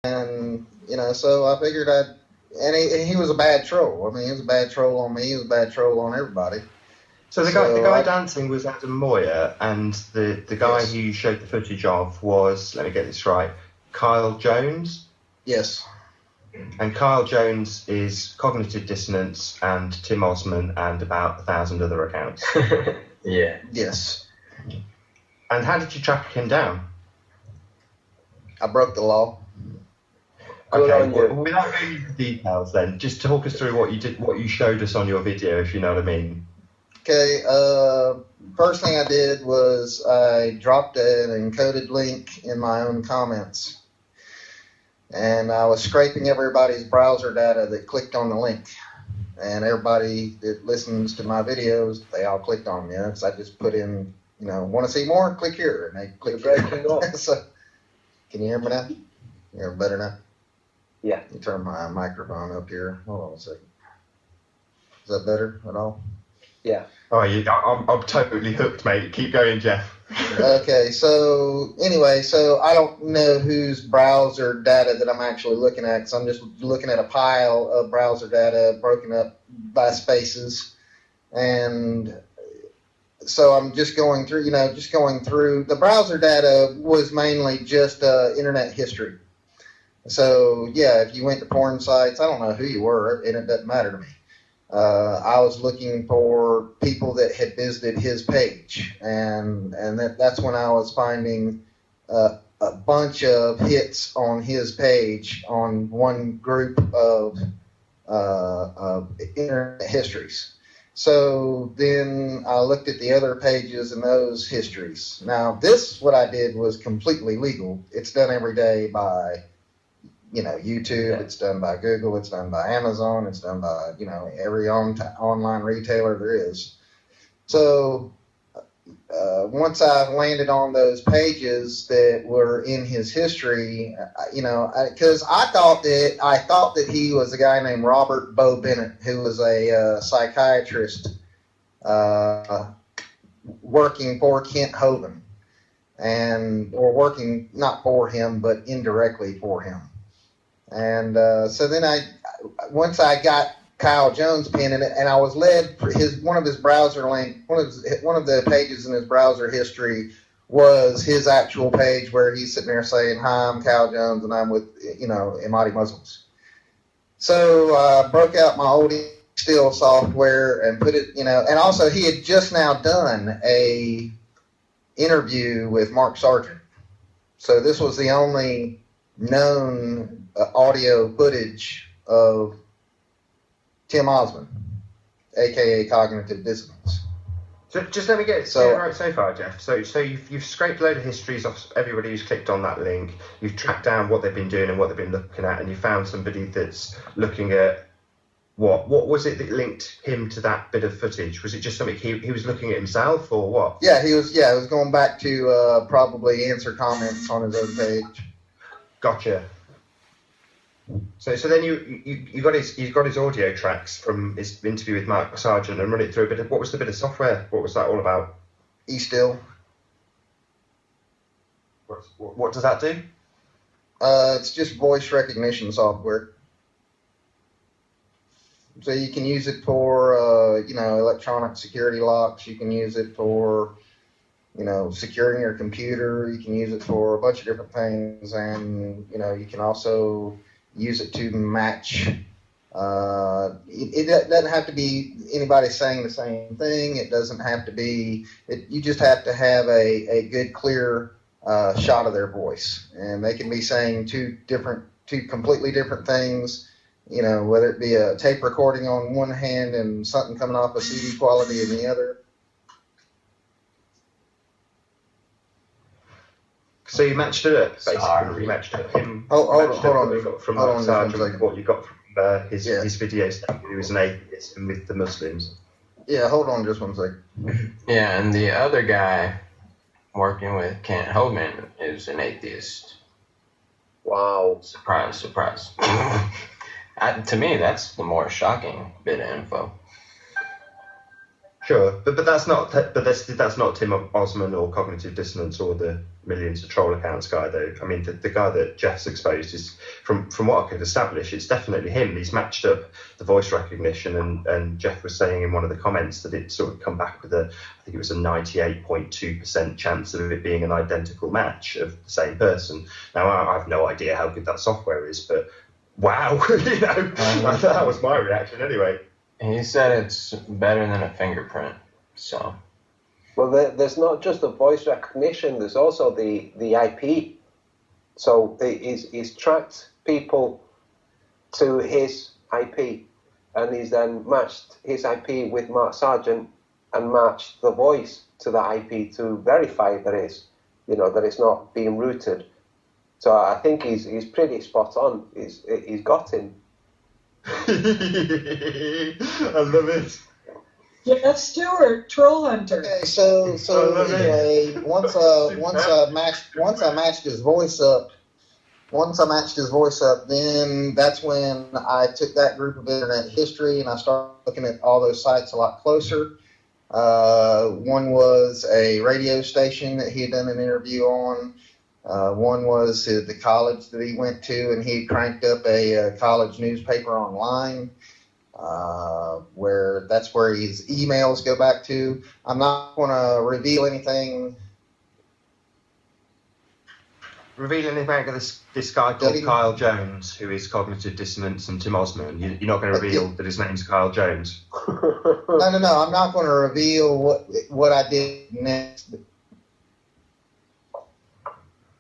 And, so I figured and he was a bad troll. I mean, he was a bad troll on me. He was a bad troll on everybody. So the guy dancing was Adam Moyer, and the guy Yes. who you showed the footage of was, let me get this right, Kyle Jones? Yes. And Kyle Jones is Cognitive Dissonance and Tim Osman and about 1,000 other accounts. Yeah. Yes. And how did you track him down? I broke the law. Okay, well, without going into details then, just talk us through what you showed us on your video, if you know what I mean. Okay, first thing I did was I dropped an encoded link in my own comments. And I was scraping everybody's browser data that clicked on the link. And everybody that listens to my videos, they all clicked on me. Because I just put in, want to see more? Click here. And they click here. So, can you hear me now? You hear me better now? Yeah. You turn my microphone up here. Hold on a second. Is that better at all? Yeah. Oh, I'm totally hooked, mate. Keep going, Jeff. Okay, so anyway, I don't know whose browser data that I'm actually looking at, because I'm just looking at a pile of browser data broken up by spaces. And so I'm just going through, the browser data was mainly just internet history. So, yeah, if you went to porn sites, I don't know who you were, and it doesn't matter to me. I was looking for people that had visited his page, and that's when I was finding a bunch of hits on his page on one group of internet histories. So then I looked at the other pages and those histories. Now, what I did was completely legal. It's done every day by YouTube, it's done by Google, it's done by Amazon, it's done by, every online retailer there is. So once I landed on those pages that were in his history, because I thought that he was a guy named Robert Bo Bennett, who was a psychiatrist working for Kent Hovind, or working not for him, but indirectly for him. And so then once I got Kyle Jones pinned in it, and I was led one of his browser link, one of the pages in his browser history was his actual page where he's sitting there saying, "Hi, I'm Kyle Jones, and I'm with Imadi Muslims." So I broke out my old Still software and put it, and also he had just now done a interview with Mark Sargent. So this was the only known audio footage of Tim Osman, aka Cognitive Dissonance. So just let me get it right so far, Jeff. So you've scraped a load of histories off everybody who's clicked on that link. You've tracked down what they've been doing and what they've been looking at, and you found somebody that's looking at what was it that linked him to that bit of footage? Was it just something he was looking at himself, or what? Yeah, he was. Yeah, it was going back to probably answer comments on his own page. Gotcha. So then you got his audio tracks from his interview with Mark Sargent and run it through a bit of, what was the bit of software? What was that all about? eStill. What does that do? It's just voice recognition software. So you can use it for electronic security locks. You can use it for securing your computer. You can use it for a bunch of different things, and you can also use it to match. It doesn't have to be anybody saying the same thing. It doesn't have to be. You just have to have a good, clear shot of their voice, and they can be saying two completely different things. Whether it be a tape recording on one hand and something coming off a CD quality in the other. So you matched it up, basically. You matched up him. Hold on. What you got from Mark Sargent, what you got from his videos that he was an atheist and with the Muslims. Yeah, hold on just one second. Yeah, and the other guy working with Kent Hovind is an atheist. Wow. Surprise, surprise. To me, that's the more shocking bit of info. Sure, but that's not Tim Osman or cognitive dissonance or the millions of troll accounts guy though. I mean, the guy that Jeff's exposed is from what I could establish, it's definitely him. He's matched up the voice recognition, and Jeff was saying in one of the comments that it sort of come back with I think it was a 98.2% chance of it being an identical match of the same person. Now I have no idea how good that software is, but wow, that was my reaction anyway. He said it's better than a fingerprint, so. Well, there's not just the voice recognition, there's also the IP. So he's tracked people to his IP, and he's then matched his IP with Mark Sargent and matched the voice to the IP to verify that it's not being routed. So I think he's pretty spot on. He's got him. I love it. Jeff Stewart, troll hunter. Okay, so anyway, once I matched his voice up, then that's when I took that group of internet history and I started looking at all those sites a lot closer. One was a radio station that he had done an interview on. One was the college that he went to, and he cranked up a college newspaper online, that's where his emails go back to. I'm not going to reveal anything. Reveal anything about this guy called Kyle Jones, who is cognitive dissonance and Tim Osman. You're not going to reveal that his name's Kyle Jones. No. I'm not going to reveal what I did next.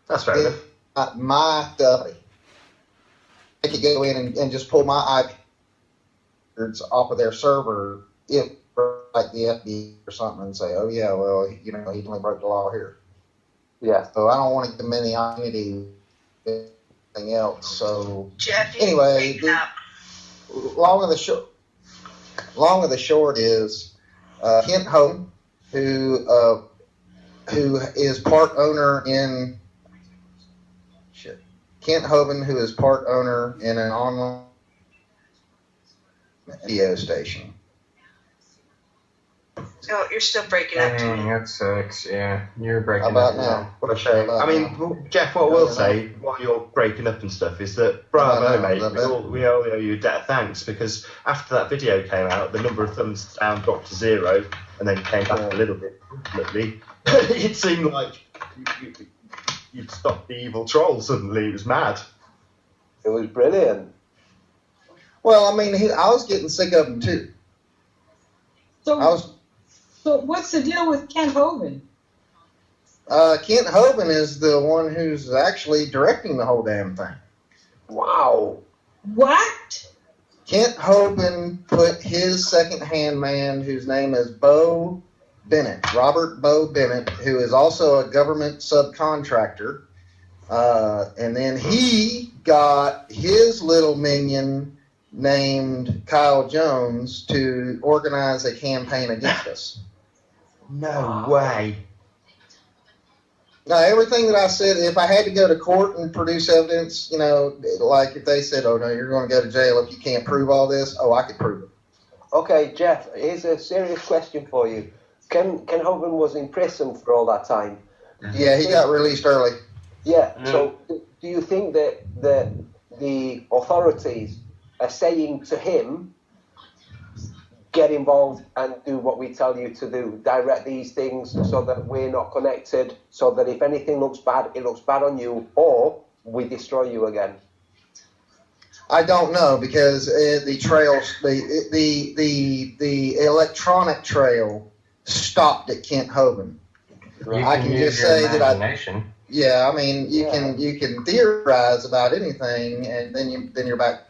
That's fair enough. My stuff, I could go in and just pull my IP records off of their server, if like the FBI or something, and say, oh yeah, well, he only broke the law here. Yeah. So I don't want to give him any identity, anything else. So Jeff, anyway, long of the short is Kent Hogan, who is part owner in. Kent Hovind, who is part owner in an online radio station. Oh, you're still breaking up. That sucks. Yeah, you're breaking How about up now? What a shame. I mean, Jeff, what I will say while you're breaking up and stuff is that bravo, mate. We all owe you a debt of thanks, because after that video came out, the number of thumbs down dropped to 0 and then came back a little bit. Ultimately, it seemed like you'd stopped the evil troll suddenly. It was mad. It was brilliant. Well, I mean, I was getting sick of him too. So what's the deal with Kent Hovind? Kent Hovind is the one who's actually directing the whole damn thing. Wow. What? Kent Hovind put his second-hand man, whose name is Bo Bennett, Robert Bo Bennett, who is also a government subcontractor, and then he got his little minion named Kyle Jones to organize a campaign against us. No way. Now, everything that I said, if I had to go to court and produce evidence, like if they said, oh no, you're going to go to jail if you can't prove all this, I could prove it. Okay, Jeff, here's a serious question for you. Ken Hovind was in prison for all that time. Yeah, he got released early. Yeah, so do you think that the authorities are saying to him, get involved and do what we tell you to do, direct these things so that we're not connected, so that if anything looks bad, it looks bad on you, or we destroy you again? I don't know, because the trails, the electronic trail stopped at Kent Hovind. I can just say that yeah, I mean, you can theorize about anything, and then you're back.